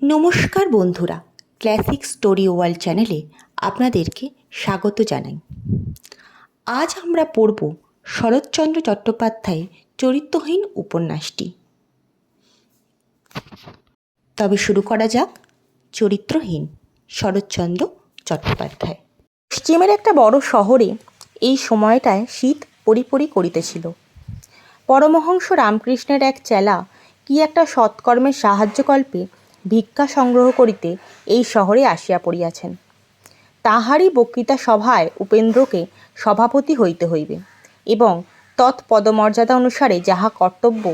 নমস্কার বন্ধুরা, classic story world চ্যানেলে আপনাদেরকে স্বাগত জানাই। আজ আমরা পড়ব শরৎচন্দ্র চট্টোপাধ্যায়ের চরিত্রহীন উপন্যাসটি। তবে শুরু করা যাক। চরিত্রহীন শরৎচন্দ্র চট্টোপাধ্যায়। পশ্চিমের একটা বড় শহরে এই সময়টায় শীত পরিপরি করিতেছিল। পরমহংস রামকৃষ্ণের এক চেলা কি একটা সৎকর্মের সাহায্যকল্পে ভিক্ষা সংগ্রহ করিতে এই শহরে আসিয়া পড়িয়াছেন। তাহারই বক্তৃতা সভায় উপেন্দ্রকে সভাপতি হইতে হইবে এবং তৎপদমর্যাদা অনুসারে যাহা কর্তব্য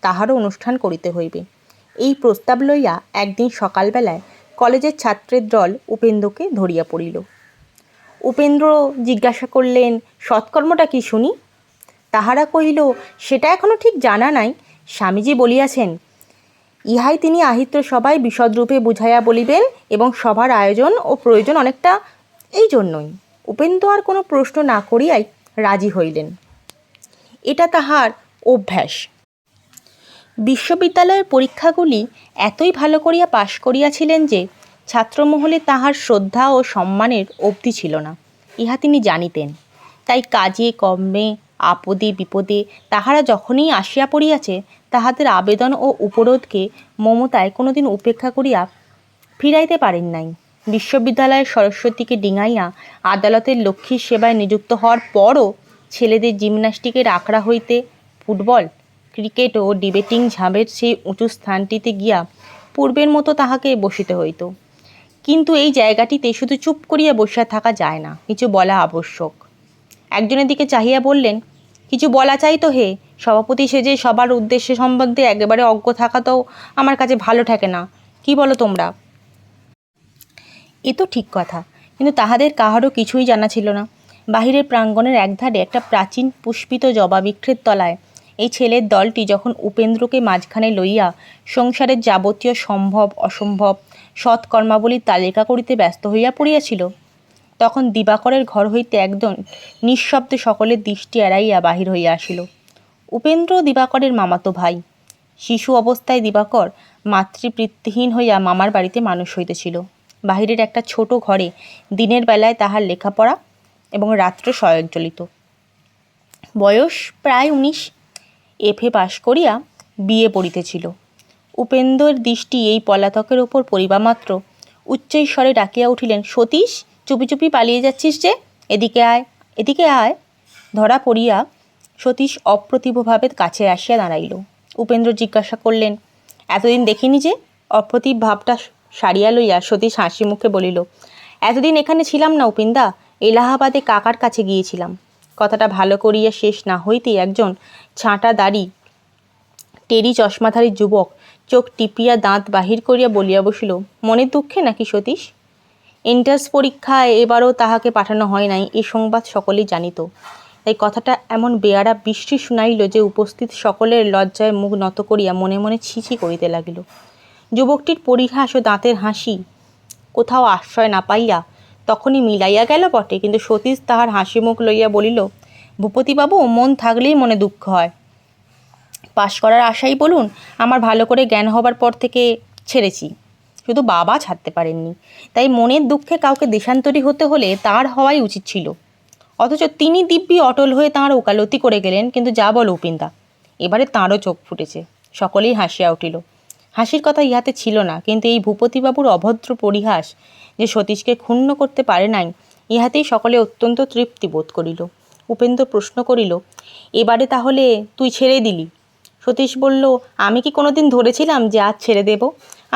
তাহারও অনুষ্ঠান করিতে হইবে। এই প্রস্তাব লইয়া একদিন সকালবেলায় কলেজের ছাত্রের দল উপেন্দ্রকে ধরিয়া পড়িল। উপেন্দ্র জিজ্ঞাসা করলেন, সৎকর্মটা কি শুনি? তাহারা কহিল, সেটা এখনো ঠিক জানা নাই। স্বামীজি বলিয়াছেন, ইহাই তিনি আহিত্য সভায় বিশদরূপে বুঝাইয়া বলিবেন এবং সভার আয়োজন ও প্রয়োজন অনেকটা এই জন্যই। উপেন্দ্র আর কোনো প্রশ্ন না করিয়াই রাজি হইলেন। এটা তাহার অভ্যাস। বিশ্ববিদ্যালয়ের পরীক্ষাগুলি এতই ভালো করিয়া পাশ করিয়াছিলেন যে ছাত্রমহলে তাহার শ্রদ্ধা ও সম্মানের অবধি ছিল না, ইহা তিনি জানিতেন। তাই কাজে কর্মে আপদে বিপদে তাহারা যখনই আসিয়া পড়িয়াছে তাহাদের আবেদন ও উপরোধকে মমতায় কোনোদিন উপেক্ষা করিয়া ফিরাইতে পারেন নাই। বিশ্ববিদ্যালয়ের সরস্বতীকে ডিঙাইয়া আদালতের লক্ষ্মীর সেবায় নিযুক্ত হওয়ার পরও ছেলেদের জিমন্যাস্টিকের আখড়া হইতে ফুটবল, ক্রিকেট ও ডিবেটিং ঝাঁপের সেই উঁচু স্থানটিতে গিয়া পূর্বের মতো তাহাকে বসিতে হইত। কিন্তু এই জায়গাটিতে শুধু চুপ করিয়া বসিয়া থাকা যায় না, কিছু বলা আবশ্যক। একজনের দিকে চাহিয়া বললেন, কিছু বলা চাই তো হে। সভাপতি সেজে সবার উদ্দেশ্য সম্বন্ধে একেবারে অজ্ঞ থাকা তো আমার কাছে ভালো ঠেকে না। কি বলো তোমরা? এ তো ঠিক কথা, কিন্তু তাহাদের কাহারও কিছুই জানা ছিল না। বাহিরের প্রাঙ্গণের একধারে একটা প্রাচীন পুষ্পিত জবা বৃক্ষের তলায় এই ছেলের দলটি যখন উপেন্দ্রকে মাঝখানে লইয়া সংসারের যাবতীয় সম্ভব অসম্ভব সৎকর্মাবলীর তালিকা করিতে ব্যস্ত হইয়া পড়িয়াছিল, তখন দিবাকরের ঘর হইতে একজন নিঃশব্দে সকলের দৃষ্টি এড়াইয়া বাহির হইয়া আসিল। উপেন্দ্র দিবাকরের মামাতো ভাই। শিশু অবস্থায় দিবাকর মাতৃবৃত্তিহীন হইয়া মামার বাড়িতে মানুষ হইতেছিল। বাহিরের একটা ছোট ঘরে দিনের বেলায় তাহার লেখাপড়া এবং রাত্রে শয়ন চলিত। বয়স প্রায় 19। এফএ পাশ করিয়া বিয়ে পড়িতেছিল। উপেন্দ্রের দৃষ্টি এই পলাতকের ওপর পড়িবামাত্র উচ্চৈস্বরে ডাকিয়া উঠিলেন, সতীশ, চুপি চুপি পালিয়ে যাচ্ছিস যে, এদিকে আয়, এদিকে আয়। ধরা পড়িয়া সতীশ অপ্রতিভভাবে কাছে আসিয়া দাঁড়াইল। উপেন্দ্র জিজ্ঞাসা করলেন, এতদিন দেখিনি যে? অপ্রতিভ ভাবটা সারিয়া লইয়া সতীশ হাসি মুখে বলিল, এতদিন এখানে ছিলাম না উপিন্দা, এলাহাবাদে কাকার কাছে গিয়েছিলাম। কথাটা ভালো করিয়া শেষ না হইতেই একজন ছাঁটা দাড়ি টেরি চশমাধারী যুবক চোখ টিপিয়া দাঁত বাহির করিয়া বলিয়া বসিল, মনের দুঃখে নাকি সতীশ? এন্ট্রান্স পরীক্ষায় এবারও তাহাকে পাঠানো হয় নাই, এই সংবাদ সকলেই জানিত। তাই কথাটা এমন বেয়ারা বৃষ্টি শুনাইল যে উপস্থিত সকলের লজ্জায় মুখ নত করিয়া মনে মনে ছিছি করিতে লাগিল। যুবকটির পরিহাস ও দাঁতের হাসি কোথাও আশ্রয় না পাইয়া তখনই মিলাইয়া গেল বটে, কিন্তু সতীশ তাহার হাসি মুখ লইয়া বলিল, ভূপতিবাবু, মন থাকলেই মনে দুঃখ হয়। পাশ করার আশাই বলুন, আমার ভালো করে জ্ঞান হবার পর থেকে ছেড়েছি, শুধু বাবা ছাড়তে পারেননি। তাই মনের দুঃখে কাউকে দেশান্তরী হতে হলে তার হওয়াই উচিত ছিল, অথচ তিনি দিব্যি অটল হয়ে তাঁর ওকালতি করে গেলেন। কিন্তু যা বলো উপিন্দা, এবারে তাঁরও চোখ ফুটেছে। সকলেই হাসিয়া উঠিল। হাসির কথা ইহাতে ছিল না, কিন্তু এই ভূপতিবাবুর অভদ্র পরিহাস যে সতীশকে ক্ষুণ্ণ করতে পারে নাই, ইহাতেই সকলে অত্যন্ত তৃপ্তি বোধ করিল। উপেন্দ্র প্রশ্ন করিল, এবারে তাহলে তুই ছেড়ে দিলি? সতীশ বলল, আমি কি কোনোদিন ধরেছিলাম যে আজ ছেড়ে দেব?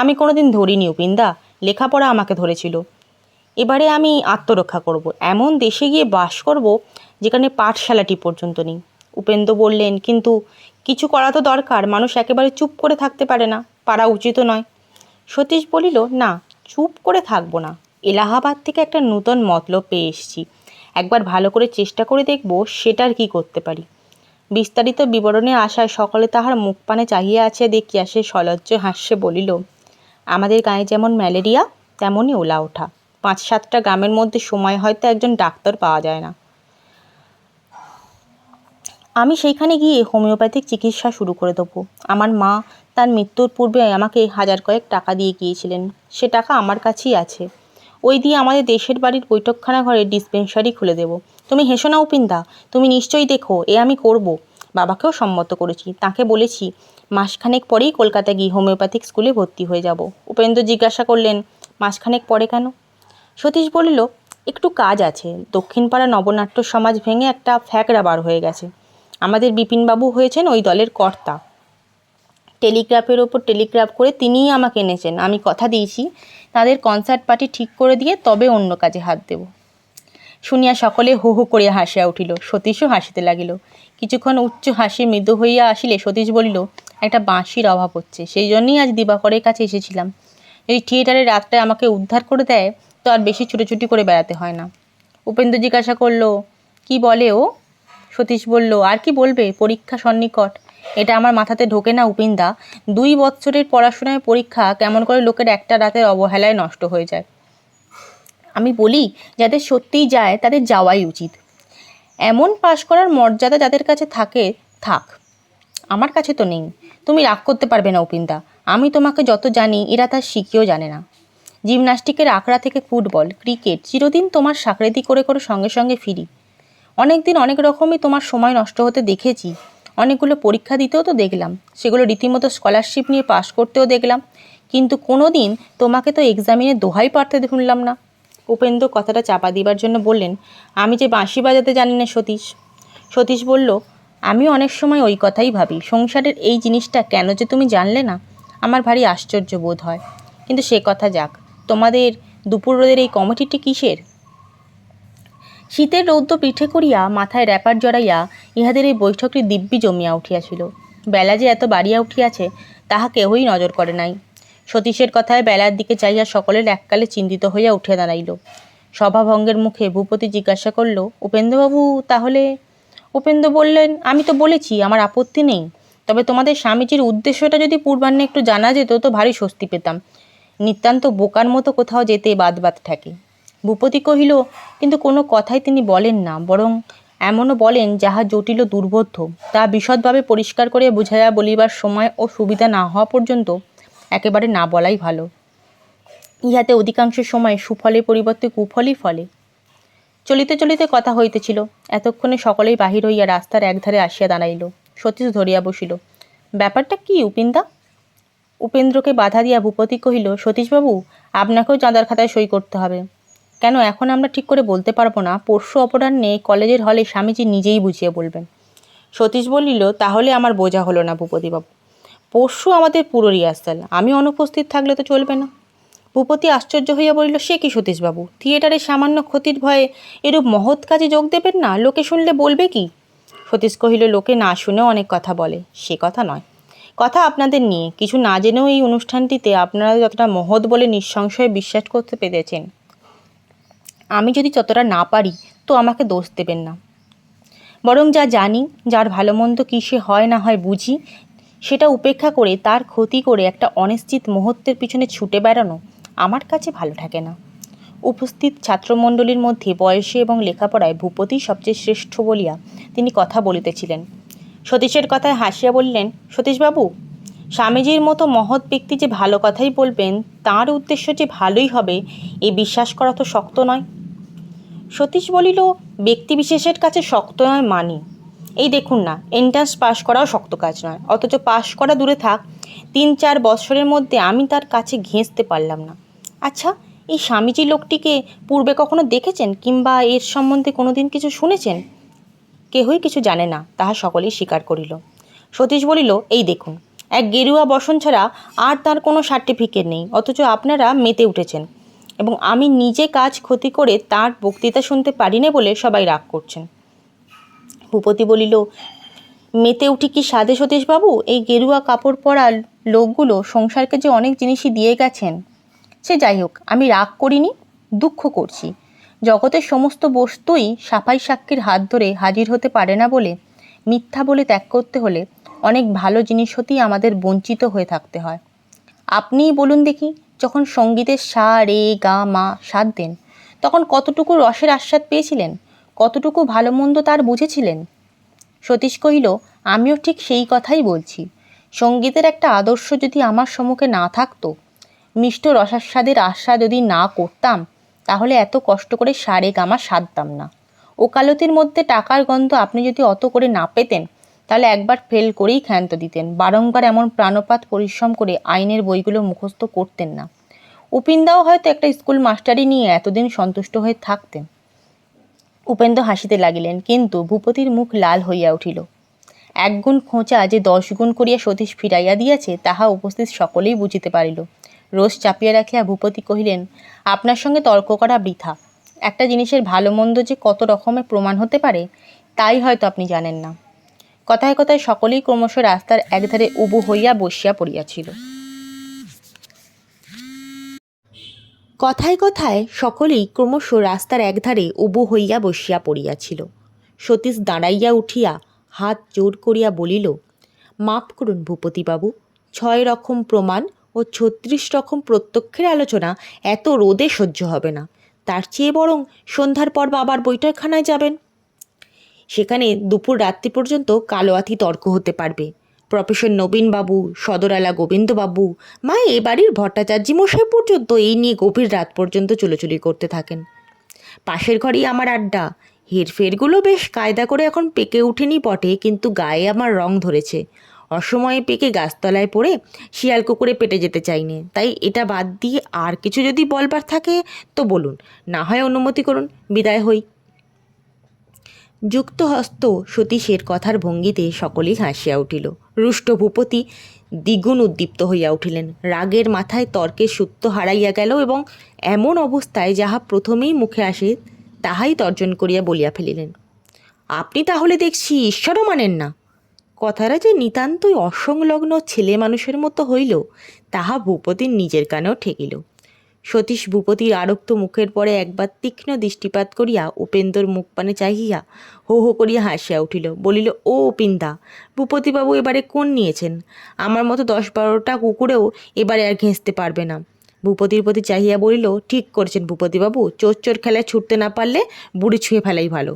আমি কোনোদিন ধরিনি উপিন্দা, লেখাপড়া আমাকে ধরেছিল। এবারে আমি আত্মরক্ষা করব, এমন দেশে গিয়ে বাস করব যেখানে পাঠশালাটি পর্যন্ত নেই। উপেন্দ্র বললেন, কিন্তু কিছু করা তো দরকার, মানুষ একেবারে চুপ করে থাকতে পারে না, পারা উচিত নয়। সতীশ বলিল, না, চুপ করে থাকবো না। এলাহাবাদ থেকে একটা নূতন মতলব পেয়ে এসেছি, একবার ভালো করে চেষ্টা করে দেখব সেটার কি করতে পারি। বিস্তারিত বিবরণের আশায় সকলে তাহার মুখ পানে চাহিয়া আছে দেখিয়া সে সলজ্জ হাস্যে বলিল, আমাদের গায়ে যেমন ম্যালেরিয়া তেমনই ওলা ওঠা। 5-7টা গ্রামের মধ্যে সময় হয়তো একজন ডাক্তার পাওয়া যায় না। আমি সেইখানে গিয়ে হোমিওপ্যাথিক চিকিৎসা শুরু করে দেবো। আমার মা তার মৃত্যুর পূর্বে আমাকে 1000 কয়েক টাকা দিয়ে গিয়েছিলেন। সে টাকা আমার কাছেই আছে। ওই দিয়ে আমাদের দেশের বাড়ির বৈঠকখানা ঘরে ডিসপেন্সারি খুলে দেব। তুমি হেসো না উপিন্দা, তুমি নিশ্চয়ই দেখো এ আমি করব। বাবাকেও সম্মত করেছি, তাকে বলেছি মাসখানেক পরেই কলকাতায় গিয়ে হোমিওপ্যাথিক স্কুলে ভর্তি হয়ে যাব। উপেন্দ্র জিজ্ঞাসা করলেন, মাসখানেক পরে কেন? সতীশ বলিল, একটু কাজ আছে। দক্ষিণপাড়া নবনাট্য সমাজ ভেঙে একটা ফ্যাকড়া বার হয়ে গেছে। আমাদের বিপিনবাবু হয়েছেন ওই দলের কর্তা। টেলিগ্রাফের ওপর টেলিগ্রাফ করে তিনিই আমাকে এনেছেন। আমি কথা দিয়েছি তাদের কনসার্ট পার্টি ঠিক করে দিয়ে তবে অন্য কাজে হাত দেব। শুনিয়া সকলে হো হো করিয়া হাসিয়া উঠিল। সতীশও হাসিতে লাগিল। কিছুক্ষণ উচ্চ হাসি মৃদু হইয়া আসিলে সতীশ বলিল, একটা বাঁশির অভাব হচ্ছে, সেই জন্যই আজ দিবাকরের কাছে এসেছিলাম। এই থিয়েটারের রাতটায় আমাকে উদ্ধার করে দেয় তো আর বেশি ছুটোছুটি করে বেড়াতে হয় না। উপেন্দ্র জিজ্ঞাসা করল, কি বলে ও? সতীশ বলল, আর কি বলবে, পরীক্ষা সন্নিকট। এটা আমার মাথাতে ঢোকে না উপিন্দা। 2 বৎসরের পড়াশোনায় পরীক্ষা কেমন করে লোকের একটা রাতের অবহেলায় নষ্ট হয়ে যায়। আমি বলি, যাদের সত্যিই যায় তাদের যাওয়াই উচিত। এমন পাশ করার মর্যাদা যাদের কাছে থাকে থাক, আমার কাছে তো নেই। তুমি রাগ করতে পারবে না উপিন্দা, আমি তোমাকে যত জানি এরা তার শিখিয়েও জানে না। জিমন্যাস্টিকের আখড়া থেকে ফুটবল, ক্রিকেট, চিরদিন তোমার সাকরেতি করে করে সঙ্গে সঙ্গে ফিরি। অনেক দিন অনেক রকমই তোমার সময় নষ্ট হতে দেখেছি। অনেকগুলো পরীক্ষা দিতেও তো দেখলাম, সেগুলো রীতিমতো স্কলারশিপ নিয়ে পাশ করতেও দেখলাম, কিন্তু কোনো দিন তোমাকে তো এক্সামিনে দোহাই পারতে শুনলাম না। উপেন্দ্র কথাটা চাপা দিবার জন্য বললেন, আমি যে বাঁশি বাজাতে জানি না সতীশ। সতীশ বলল, আমি অনেক সময় ওই কথাই ভাবি, সংসারের এই জিনিসটা কেন যে তুমি জানলে না, আমার ভারী আশ্চর্য বোধ হয়। কিন্তু সে কথা যাক, তোমাদের দুপুর রোদের এই কমিটিটি কিসের? শীতের রৌদ্র পিঠে করিয়া মাথায় র্যাপার জড়াইয়া ইহাদের এই বৈঠকটি দিব্যি জমিয়া উঠিয়াছিল। বেলা যে এত বাড়িয়া উঠিয়াছে তাহা কেহই নজর করে নাই। সতীশের কথায় বেলার দিকে চাইয়া সকলের এককালে চিন্তিত হইয়া উঠিয়া দাঁড়াইল। সভাভঙ্গের মুখে ভূপতি জিজ্ঞাসা করল, উপেন্দ্রবাবু তাহলে? উপেন্দ্র বললেন, আমি তো বলেছি আমার আপত্তি নেই, তবে তোমাদের স্বামীজির উদ্দেশ্যটা যদি পূর্বাহ্নে একটু জানা যেত তো ভারী স্বস্তি পেতাম। নিতান্ত বোকার মতো কোথাও যেতে বাদ ঠেকে। ভূপতি কহিল, কিন্তু কোনো কথাই তিনি বলেন না, বরং এমনও বলেন যাহা জটিল ও দুর্বোধ্য, তা বিশদভাবে পরিষ্কার করে বুঝাইয়া বলিবার সময় ও সুবিধা না হওয়া পর্যন্ত একেবারে না বলাই ভালো। ইহাতে অধিকাংশ সময় সুফলের পরিবর্তে কুফলই ফলে। চলিতে চলিতে কথা হইতেছিল। এতক্ষণে সকলেই বাহির হইয়া রাস্তার একধারে আসিয়া দাঁড়াইল। সতীশ ধরিয়া বসিল। ব্যাপারটা কি উপিন্দা? উপেন্দ্রকে বাধা দিয়া ভূপতি কহিল, সতীশবাবু, আপনাকেও চাঁদার খাতায় সই করতে হবে। কেন, এখন আমরা ঠিক করে বলতে পারবো না। পরশু অপরাহ্নে কলেজের হলে স্বামীজি নিজেই বুঝিয়ে বলবেন। সতীশ বলিল, তাহলে আমার বোঝা হলো না ভূপতিবাবু। পরশু আমাদের পুরো রিহার্সাল, আমি অনুপস্থিত থাকলে তো চলবে না। ভূপতি আশ্চর্য হইয়া বলিল, সে কি সতীশবাবু, থিয়েটারে সামান্য ক্ষতির ভয়ে এরূপ মহৎ কাজে যোগ দেবেন না? লোকে শুনলে বলবে কি? সতীশ কহিল, লোকে না শুনেও অনেক কথা বলে, সে কথা নয়। কথা আপনাদের নিয়ে, কিছু না জেনেও এই অনুষ্ঠানটিতে আপনারা যতটা মহৎ বলে নিঃসংশয়ে বিশ্বাস করতে পেরেছেন। আমি যদি ততটা না পারি তো আমাকে দোষ দেবেন না। বরং যা জানি, যার ভালো মন্দ কিসে হয় না হয় বুঝি, সেটা উপেক্ষা করে তার ক্ষতি করে একটা অনিশ্চিত মুহূর্তের পিছনে ছুটে বেড়ানো আমার কাছে ভালো থাকে না। উপস্থিত ছাত্রমণ্ডলীর মধ্যে বয়সে এবং লেখাপড়ায় ভূপতি সবচেয়ে শ্রেষ্ঠ বলিয়া তিনি কথা বলিতেছিলেন। সতীশের কথায় হাসিয়া বললেন, সতীশবাবু, স্বামীজির মতো মহৎ ব্যক্তি যে ভালো কথাই বলবেন, তাঁর উদ্দেশ্য যে ভালোই হবে এই বিশ্বাস করা তো শক্ত নয়। সতীশ বলিল, ব্যক্তিবিশেষের কাছে শক্ত নয় মানি। এই দেখুন না, এন্ট্রান্স পাশ করাও শক্ত কাজ নয়, অথচ পাশ করা দূরে থাক, 3-4 বৎসরের মধ্যে আমি তার কাছে ঘেঁষতে পারলাম না। আচ্ছা, এই স্বামীজি লোকটিকে পূর্বে কখনো দেখেছেন, কিংবা এর সম্বন্ধে কোনো দিন কিছু শুনেছেন? কেহই কিছু জানে না, তাহা সকলেই স্বীকার করিল। সতীশ বলিল, এই দেখুন, এক গেরুয়া বসন ছাড়া আর তার কোনো সার্টিফিকেট নেই, অথচ আপনারা মেতে উঠেছেন, এবং আমি নিজে কাজ ক্ষতি করে তার বক্তৃতা শুনতে পারি না বলে সবাই রাগ করছেন। ভূপতি বলিল, মেতে উঠি কি সাধে সতীশবাবু? এই গেরুয়া কাপড় পরা লোকগুলো সংসারকে যে অনেক জিনিসই দিয়ে গেছেন। সে যাই হোক, আমি রাগ করিনি, দুঃখ করছি। জগতের সমস্ত বস্তুই সাফাই সাক্ষীর হাত ধরে হাজির হতে পারে না বলে, মিথ্যা বলে ত্যাগ করতে হলে অনেক ভালো জিনিস হতেই আমাদের বঞ্চিত হয়ে থাকতে হয়। আপনিই বলুন দেখি, যখন সঙ্গীতের সা রে গা মা স্বাদ দেন, তখন কতটুকু রসের আস্বাদ পেয়েছিলেন, কতটুকু ভালো মন্দ তার বুঝেছিলেন? সতীশ কহিল, আমিও ঠিক সেই কথাই বলছি। সঙ্গীতের একটা আদর্শ যদি আমার সম্মুখে না থাকতো, মিষ্ট রসাস্বাদের আশা যদি না করতাম, তাহলে এত কষ্ট করে সারেগামা সাধতাম না। ওকালতির মধ্যে টাকার গন্ধ আপনি যদি অত করে না পেতেন, তাহলে একবার ফেল করেই ক্ষান্ত দিতেন। বারংবার এমন প্রাণপাত পরিশ্রম করে আইনের বইগুলো মুখস্থ করতেন না। উপিনদাও হয়তো একটা স্কুল মাস্টারি নিয়ে এতদিন সন্তুষ্ট হয়ে থাকতেন। উপেন্দ্র হাসিতে লাগিলেন, কিন্তু ভূপতির মুখ লাল হইয়া উঠিল। 1 গুণ খোঁচা যে 10 গুণ করিয়া সতীশ ফিরাইয়া দিয়াছে, তাহা উপস্থিত সকলেই বুঝিতে পারিল। রোষ চাপিয়া রাখিয়া ভূপতি কহিলেন, আপনার সঙ্গে তর্ক করা বৃথা। একটা জিনিসের ভালো মন্দ যে কত রকমের প্রমাণ হতে পারে, তাই হয়তো আপনি জানেন না। কথায় কথায় সকলেই ক্রমশ রাস্তার একধারে উবু হইয়া বসিয়া পড়িয়াছিল। কথায় কথায় সকলেই ক্রমশ রাস্তার একধারে উবু হইয়া বসিয়া পড়িয়াছিল। সতীশ দাঁড়াইয়া উঠিয়া হাত জোর করিয়া বলিল, মাপ করুন ভূপতিবাবু, 6 রকম প্রমাণ ও 36 রকম প্রত্যক্ষের আলোচনা এত রোদে সহ্য হবে না। তার চেয়ে বরং সন্ধ্যার পর বাবার বৈঠকখানায় যাবেন। সেখানে দুপুর রাত্রি পর্যন্ত কালোয়াথি তর্ক হতে পারবে। প্রফেসর নবীনবাবু, সদরালা গোবিন্দবাবু, মা এ বাড়ির ভট্টাচার্য মশাই পর্যন্ত এই নিয়ে গভীর রাত পর্যন্ত চুলোচুলি করতে থাকেন। পাশের ঘরেই আমার আড্ডা। হেরফেরগুলো বেশ কায়দা করে এখন পেকে উঠেনি বটে, কিন্তু গায়ে আমার রং ধরেছে। অসময়ে পেকে গাছতলায় পড়ে শিয়াল কুকুরে পেটে যেতে চাইনে। তাই এটা বাদ দিয়ে আর কিছু যদি বলবার থাকে তো বলুন, না হয় অনুমতি করুন, বিদায় হই। যুক্তহস্ত সতীশের কথার ভঙ্গিতে সকলেই হাসিয়া উঠিল। রুষ্ট ভূপতি দ্বিগুণ উদ্দীপ্ত হইয়া উঠিলেন। রাগের মাথায় তর্কের সূত্র হারাইয়া গেল এবং এমন অবস্থায় যাহা প্রথমেই মুখে আসে তাহাই তর্জন করিয়া বলিয়া ফেলিলেন, আপনি তাহলে দেখছি ঈশ্বরও মানেন না। কথাটা যে নিতান্তই অসংলগ্ন ছেলে মানুষের মতো হইল, তাহা ভূপতির নিজের কানেও ঠেকিল। সতীশ ভূপতির আরক্ত মুখের পরে একবার তীক্ষ্ণ দৃষ্টিপাত করিয়া উপেন্দ্রর মুখপানে চাহিয়া হো হো করিয়া হাসিয়া উঠিল। বলিল, ও উপিন্দা, ভূপতিবাবু এবারে কোন নিয়েছেন? আমার মতো 10-12টা কুকুরেও এবারে আর ঘেঁষতে পারবে না। ভূপতির প্রতি চাহিয়া বলিল, ঠিক করেছেন ভূপতিবাবু, চোর খেলায় ছুটতে না পারলে বুড়ি ছুঁয়ে ফেলাই ভালো।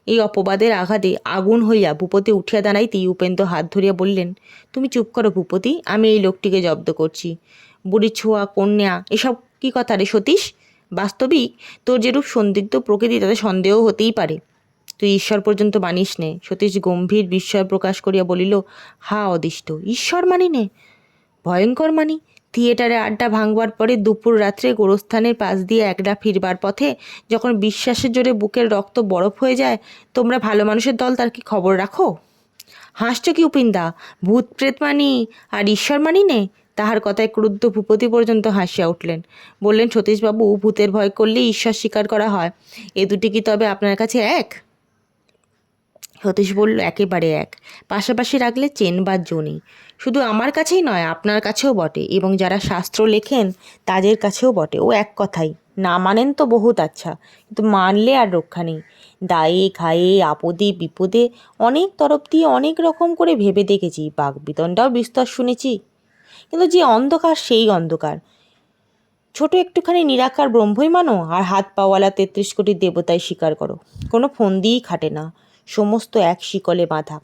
এই অপবাদের আঘাতে আগুন হইয়া ভূপতি উঠিয়া দাঁড়াইতেই উপেন্দ্র হাত ধরিয়া বললেন, তুমি চুপ করো ভূপতি, আমি এই লোকটিকে জব্দ করছি। বুড়ি ছোঁয়া, কন্যা, এসব কি কথা রে সতীশ? বাস্তবিক তোর যেরূপ সন্দিগ্ধ প্রকৃতি, তাতে সন্দেহ হতেই পারে। তুই ঈশ্বর পর্যন্ত মানিস নে। সতীশ গম্ভীর বিস্ময় প্রকাশ করিয়া বলিল, হা অদিষ্ট, ঈশ্বর মানি নে? ভয়ঙ্কর মানি। থিয়েটারে আড্ডা ভাঙবার পরে দুপুর রাত্রে গোরস্থানের পাশ দিয়ে একলা ফিরবার পথে যখন বিশ্বাসের জোরে বুকের রক্ত বরফ হয়ে যায়, তোমরা ভালো মানুষের দল তার কি খবর রাখো? হাসছ কি উপিন্দা? ভূত প্রেত মানি আর ঈশ্বর মানি নে? তাহার কথায় ক্রুদ্ধ ভূপতি পর্যন্ত হাসিয়া উঠলেন। বললেন, সতীশবাবু, ভূতের ভয় করলে ঈশ্বর স্বীকার করা হয়, এ দুটি কি তবে আপনার কাছে এক? সতীশ বলল, একেবারে এক। পাশাপাশি রাখলে চেনবার জো নেই। শুধু আমার কাছেই নয়, আপনার কাছেও বটে, এবং যারা শাস্ত্র লেখেন তাদের কাছেও বটে। ও এক কথাই। না মানেন তো বহুত আচ্ছা, কিন্তু মানলে আর রক্ষা নেই। দায়ে ঘায়ে আপদে বিপদে অনেক তরফ দিয়ে অনেক রকম করে ভেবে দেখেছি, বাকবিতণ্ডাও বিস্তর শুনেছি, কিন্তু যে অন্ধকার সেই অন্ধকার। ছোট একটুখানি নিরাকার ব্রহ্মই মানো আর হাত পাওয়ালা 33 কোটি দেবতায় স্বীকার করো, কোনো ফন্দিই খাটে না। সমস্ত এক শিকলে বাঁধা।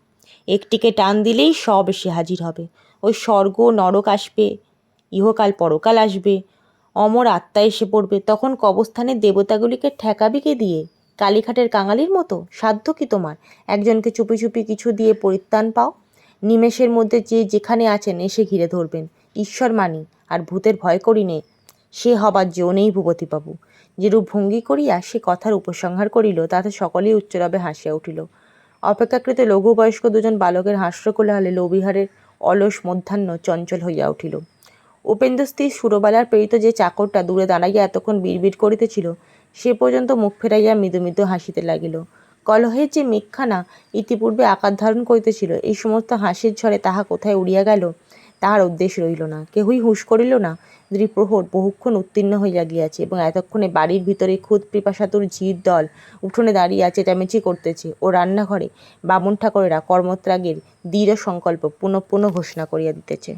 একটিকে টান দিলেই সব এসে হাজির হবে। ওই স্বর্গ নরক আসবে, ইহকাল পরকাল আসবে, অমর আত্মা এসে পড়বে। তখন কবরস্থানের দেবতাগুলিকে ঠেকাবি কে দিয়ে? কালীঘাটের কাঙালির মতো? সাধ্য কি তোমার একজনকে চুপি চুপি কিছু দিয়ে পরিত্রাণ পাও? নিমেষের মধ্যে যে যেখানে আছেন এসে ঘিরে ধরবেন। ঈশ্বর মানি আর ভূতের ভয় করি নে, সে হবার জো নেই ভূপতিবাবু। যেরূপ ভঙ্গি করিয়া সে কথার উপসংহার করিল, তাতে সকলেই উচ্চরবে হাসিয়া উঠিল। অপেক্ষাকৃত লঘুবয়স্ক 2জন বালকের হাস্যকোলাহলে লৌবিহারের অলস মধ্যাহ্ন চঞ্চল হইয়া উঠিল। উপেন্দ্র স্ত্রী সুরবালার প্রেরিত যে চাকরটা দূরে দাঁড়াইয়া এতক্ষণ বিড়বিড় করিতেছিল, সে পর্যন্ত মুখ ফেরাইয়া মৃদু মৃদু হাসিতে লাগিল। কলহের যে মেঘখানা ইতিপূর্বে আকার ধারণ করিতেছিল, এই সমস্ত হাসির ঝড়ে তাহা কোথায় উড়িয়া গেল তাহার উদ্দেশ্য রইল না। কেহই হুঁশ করিল না। দ্বিপ্রহর বহুক্ষণ উত্তীর্ণ হইয়া গিয়াছে, এবং এতক্ষণে বাড়ির ভিতরে খুদ পিপাসাতুর ঝির দল উঠোনে দাঁড়িয়া চেঁচামেচি করতেছে, ও রান্নাঘরে বামুন ঠাকুরেরা কর্মত্যাগের দৃঢ় সংকল্প পুনঃ পুনঃ ঘোষণা করিয়া দিতেছে।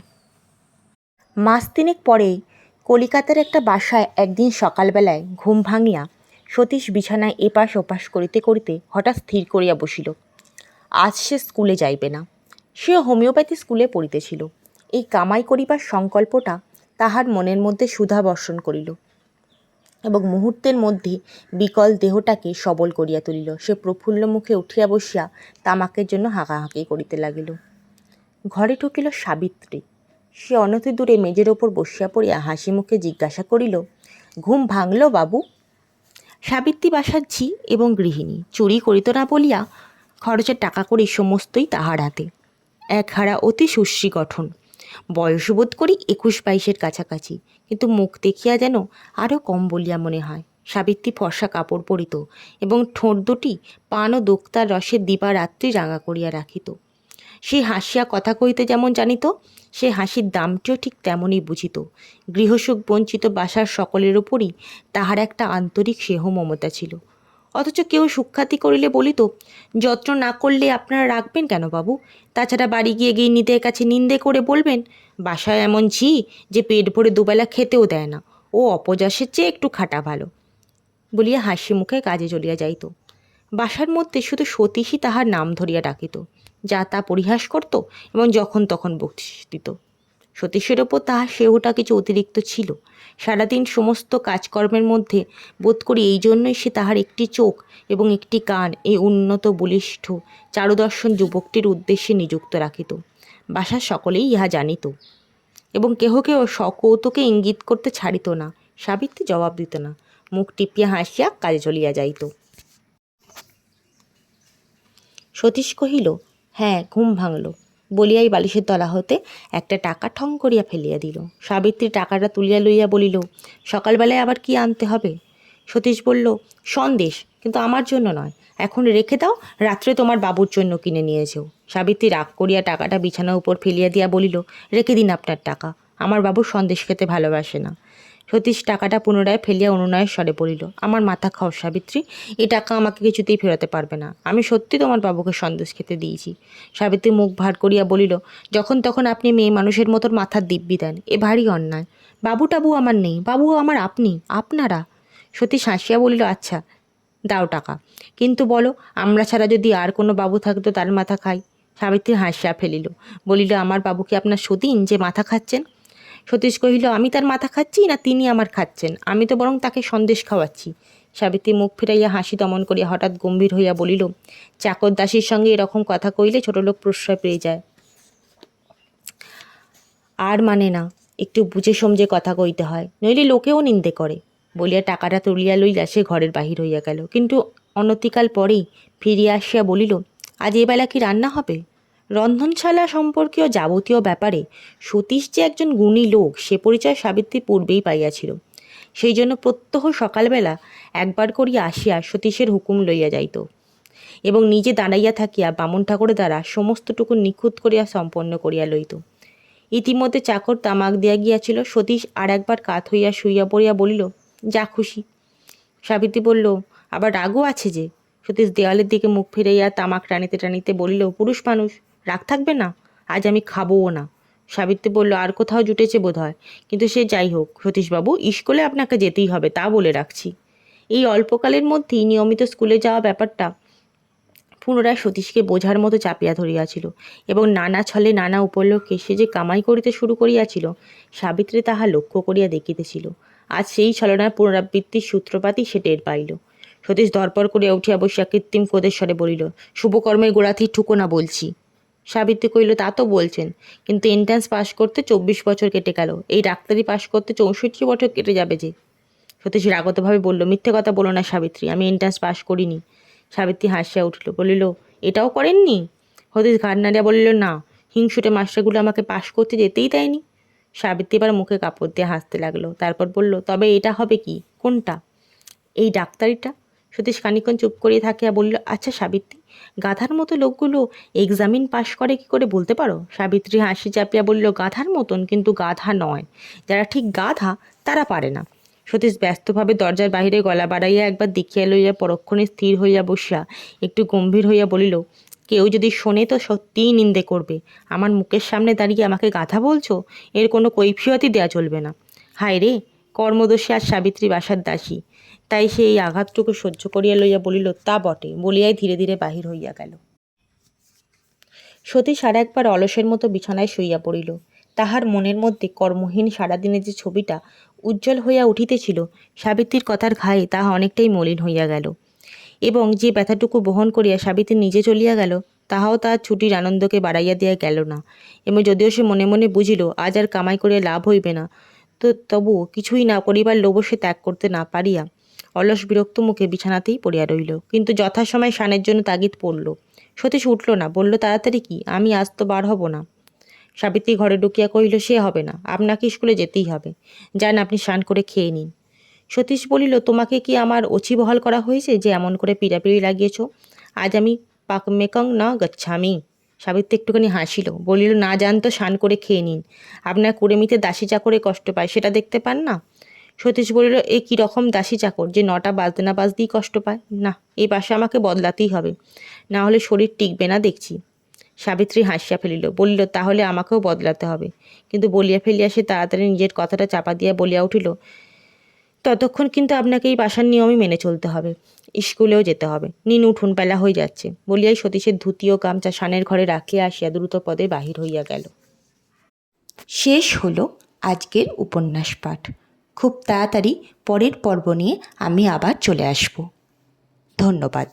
মাস 3 পরেই কলিকাতার একটা বাসায় একদিন সকালবেলায় ঘুম ভাঙিয়া সতীশ বিছানায় এপাশ ওপাশ করিতে করিতে হঠাৎ স্থির করিয়া বসিল, আজ সে স্কুলে যাইবে না। সেও হোমিওপ্যাথি স্কুলে পড়িতেছিল। এই কামাই করিবার সংকল্পটা তাহার মনের মধ্যে সুধা বর্ষণ করিল এবং মুহূর্তের মধ্যে বিকল দেহটাকে সবল করিয়া তুলিল। সে প্রফুল্ল মুখে উঠিয়া বসিয়া তামাকের জন্য হাঁকাহাঁকি করিতে লাগিল। ঘরে ঢুকিল সাবিত্রী। সে অনতি দূরে মেজের ওপর বসিয়া পড়িয়া হাসি মুখে জিজ্ঞাসা করিল, ঘুম ভাঙল বাবু? সাবিত্রী বাসার ঝি এবং গৃহিণী, চুরি করিত না বলিয়া খরচের টাকা করি সমস্তই তাহার হাতে। এক হারা অতি সুশ্রী গঠন, বয়স বোধ করি 21-22-এর কাছাকাছি, কিন্তু মুখ দেখিয়া যেন আরও কম বলিয়া মনে হয়। সাবিত্রী ফর্সা কাপড় পরিত এবং ঠোঁট দুটি পান ও দোক্তার রসে দিবারাত্রি রাঙা করিয়া রাখিত। সে হাসিয়া কথা কইতে যেমন জানিত, সে হাসির দামটিও ঠিক তেমনই বুঝিত। গৃহসুখ বঞ্চিত বাসার সকলের ওপরই তাহার একটা আন্তরিক স্নেহ মমতা ছিল। অথচ কেউ সুখ্যাতি করিলে বলিত, যত্ন না করলে আপনারা রাখবেন কেন বাবু? তাছাড়া বাড়ি গিয়ে গিন্নিদের কাছে নিন্দে করে বলবেন, বাসায় এমন ঝি যে পেট ভরে দুবেলা খেতেও দেয় না, ও অপযশের চেয়ে একটু খাটা ভালো, বলিয়া হাসি মুখে কাজে চলিয়া যাইত। বাসার মধ্যে শুধু সতীশই তাহার নাম ধরিয়া ডাকিত, যা তা পরিহাস করত এবং যখন তখন বকশিশ দিত। সতীশের ওপর তাহার সেহটা কিছু অতিরিক্ত ছিল। সারাদিন সমস্ত কাজকর্মের মধ্যে বোধ করি এই জন্যই সে তাহার একটি চোখ এবং একটি কান এই উন্নত বলিষ্ঠ চারুদর্শন যুবকটির উদ্দেশ্যে নিযুক্ত রাখিত। বাসার সকলেই ইহা জানিত এবং কেহ কেহ সকৌতুকে ইঙ্গিত করতে ছাড়িত না। সাবিত্রী জবাব দিত না, মুখ টিপিয়া হাসিয়া কাজে চলিয়া যাইত। সতীশ কহিল, হ্যাঁ, ঘুম ভাঙল, বলিয়াই বালিশের তলা হতে একটা টাকা ঠং করিয়া ফেলিয়া দিল। সাবিত্রী টাকাটা তুলিয়া লইয়া বলিল, সকালবেলায় আবার কি আনতে হবে? সতীশ বলল, সন্দেশ, কিন্তু আমার জন্য নয়, এখন রেখে দাও, রাত্রে তোমার বাবুর জন্য কিনে নিয়েছেও। সাবিত্রী রাগ করিয়া টাকাটা বিছানার উপর ফেলিয়া দিয়া বলিল, রেখে দিন আপনার টাকা, আমার বাবু সন্দেশ খেতে ভালোবাসে না। সতীশ টাকাটা পুনরায় ফেলিয়া অনুনয়ের স্বরে বলিল, আমার মাথা খাও সাবিত্রী, এই টাকা আমাকে কিছুতেই ফেরাতে পারবে না, আমি সত্যি তোমার বাবুকে সন্দেশ খেতে দিয়েছি। সাবিত্রী মুখ ভার করিয়া বলিল, যখন তখন আপনি মেয়ে মানুষের মতন মাথার দিব্যি দেন, এ ভারী অন্যায়। বাবু টাবু আমার নেই, বাবু আমার আপনি, আপনারা। সতীশ হাসিয়া বলিল, আচ্ছা দাও টাকা, কিন্তু বলো, আমরা ছাড়া যদি আর কোনো বাবু থাকতো তার মাথা খাই? সাবিত্রী হাসিয়া ফেলিল, বলিল, আমার বাবু কি আপনার সতীন যে মাথা খাচ্ছেন? সতীশ কহিল, আমি তার মাথা খাচ্ছি না তিনি আমার খাচ্ছেন? আমি তো বরং তাকে সন্দেশ খাওয়াচ্ছি। সাবিত্রী মুখ ফিরাইয়া হাসি দমন করিয়া হঠাৎ গম্ভীর হইয়া বলিল, চাকর দাসীর সঙ্গে এরকম কথা কইলে ছোটলোক প্রশ্রয় পেয়ে যায়, আর মানে না, একটু বুঝে সমঝে কথা কইতে হয়, নইলে লোকেও নিন্দে করে। বলিয়া টাকাটা তুলিয়া লইয়া সে ঘরের বাহির হইয়া গেল। কিন্তু অনতিকাল পরেই ফিরিয়া আসিয়া বলিল, আজ এবেলা কি রান্না হবে? রন্ধনশালা সম্পর্কীয় যাবতীয় ব্যাপারে সতীশ যে একজন গুণী লোক সে পরিচয় সাবিত্রী পূর্বেই পাইয়াছিল। সেই জন্য প্রত্যহ সকালবেলা একবার করিয়া আসিয়া সতীশের হুকুম লইয়া যাইত এবং নিজে দাঁড়াইয়া থাকিয়া বামুন ঠাকুরের দ্বারা সমস্তটুকু নিখুঁত করিয়া সম্পন্ন করিয়া লইত। ইতিমধ্যে চাকর তামাক দিয়া গিয়াছিল। সতীশ আর একবার কাত হইয়া শুইয়া পড়িয়া বলিল, যা খুশি। সাবিত্রী বলল, আবার রাগও আছে যে? সতীশ দেওয়ালের দিকে মুখ ফিরাইয়া তামাক টানিতে টানিতে বলিল, পুরুষ মানুষ, রাগ থাকবে না? আজ আমি খাবোও না। সাবিত্রী বলল, আর কোথাও জুটেছে বোধ হয়, কিন্তু সে যাই হোক সতীশবাবু, স্কুলে আপনাকে যেতেই হবে, তা বলে রাখছি। এই অল্পকালের মধ্যেই নিয়মিত স্কুলে যাওয়া ব্যাপারটা পুনরায় সতীশকে বোঝার মতো চাপিয়া ধরিয়াছিল এবং নানা ছলে নানা উপলক্ষে সে যে কামাই করিতে শুরু করিয়াছিল সাবিত্রী তাহা লক্ষ্য করিয়া দেখিতেছিল। আজ সেই ছলনার পুনরাবৃত্তির সূত্রপাতই সে টের পাইল। সতীশ ধরপড় করিয়া উঠিয়া বসিয়া কৃত্রিম ক্রোধের স্বরে বলিল, শুভকর্মের গোড়াতেই ঠুকো না বলছি। সাবিত্রী কহিল, তা তো বলছেন, কিন্তু এন্ট্রান্স পাশ করতে 24 বছর কেটে গেল, এই ডাক্তারি পাশ করতে 64 বছর কেটে যাবে যে। সতীশ রাগতভাবে বলল, মিথ্যে কথা বলো না সাবিত্রী, আমি এন্ট্রান্স পাশ করিনি। সাবিত্রী হাসিয়া উঠিল, বলিল, এটাও করেননি? সতীশ ঘাড় নাড়িয়া বলিল, না, হিংসুটে মাস্টারগুলো আমাকে পাশ করতে যেতেই দেয়নি। সাবিত্রী এবার মুখে কাপড় দিয়ে হাসতে লাগলো। তারপর বলল, তবে এটা হবে কি? কোনটা? এই ডাক্তারিটা। সতীশ খানিকক্ষণ চুপ করিয়ে থাকিয়া বলল, আচ্ছা সাবিত্রী, গাধার মতো লোকগুলো এক্সামিন পাশ করে কি করে বলতে পারো? সাবিত্রী হাসি চাপিয়া বলল, গাধার মতন, কিন্তু গাধা নয়, যারা ঠিক গাধা তারা পারে না। সতীশ ব্যস্তভাবে দরজার বাহিরে গলা বাড়াইয়া একবার দেখিয়া লইয়া পরক্ষণে স্থির হইয়া বসিয়া একটু গম্ভীর হইয়া বলিল, কেউ যদি শোনে তো সত্যিই নিন্দে করবে। আমার মুখের সামনে দাঁড়িয়ে আমাকে গাধা বলছো? এর কোনো কৈফিয়তই দেওয়া চলবে না। হায় রে, কর্মদোষে আর সাবিত্রী বাসার দাসী। তাই সে এই আঘাতটুকু সহ্য করিয়া লইয়া বলিল, তা বটে, বলিয়াই ধীরে ধীরে বাহির হইয়া গেল। সতীশ আর একবার অলসের মতো বিছানায় শুইয়া পড়িল। তাহার মনের মধ্যে কর্মহীন সারাদিনের যে ছবিটা উজ্জ্বল হইয়া উঠিতেছিল, সাবিত্রীর কথার ঘায়ে তাহা অনেকটাই মলিন হইয়া গেল, এবং যে ব্যথাটুকু বহন করিয়া সাবিত্রী নিজে চলিয়া গেল তাহাও তাহার ছুটির আনন্দকে বাড়াইয়া দিয়া গেল না। এবং যদিও সে মনে মনে বুঝিল আজ আর কামাই করিয়া লাভ হইবে না, তো তবু কিছুই না করিবার লোভ সে ত্যাগ করতে না পারিয়া অলস বিরক্ত মুখে বিছানাতেই পড়িয়া রইল। কিন্তু যথাসময়ে স্নানের জন্য তাগিদ পড়ল। সতীশ উঠল না, বলল, তাড়াতাড়ি কি, আমি আজ তো বার হব না। সাবিত্রী ঘরে ঢুকিয়া কহিল, সে হবে না, আপনাকে স্কুলে যেতেই হবে। যান, আপনি স্নান করে খেয়ে নিন। সতীশ বলিল, তোমাকে কি আমার অছি বহাল করা হয়েছে যে এমন করে পীড়াপিড়ি লাগিয়েছ? আজ আমি পাকমেকং না গচ্ছামি। সাবিত্রী একটুখানি হাসিল, বলিল, না যান তো স্নান করে খেয়ে নিন। আপনার কুড়েমিতে দাসী চাকরে কষ্ট পায়, সেটা দেখতে পান না? সতীশ বলিল, এ কী রকম দাসী চাকর যে 9টা বাজতে না বাজতেই কষ্ট পায়? না, এই পাশে আমাকে বদলাতেই হবে, না হলে শরীর টিকবে না দেখছি। সাবিত্রী হাসিয়া ফেলিল, বলিল, তাহলে আমাকেও বদলাতে হবে। কিন্তু বলিয়া ফেলিয়া সে তাড়াতাড়ি নিজের কথাটা চাপা দিয়া বলিয়া উঠিল, ততক্ষণ কিন্তু আপনাকে এই বাসার নিয়মই মেনে চলতে হবে, স্কুলেও যেতে হবে। নিন উঠুন, বেলা হয়ে যাচ্ছে। বলিয়াই সতীশের ধুতি ও গামছা স্নানের ঘরে রাখিয়া আসিয়া দ্রুত পদে বাহির হইয়া গেল। শেষ হলো আজকের উপন্যাস পাঠ। খুব তাড়াতাড়ি পরের পর্ব নিয়ে আমি আবার চলে আসব। ধন্যবাদ।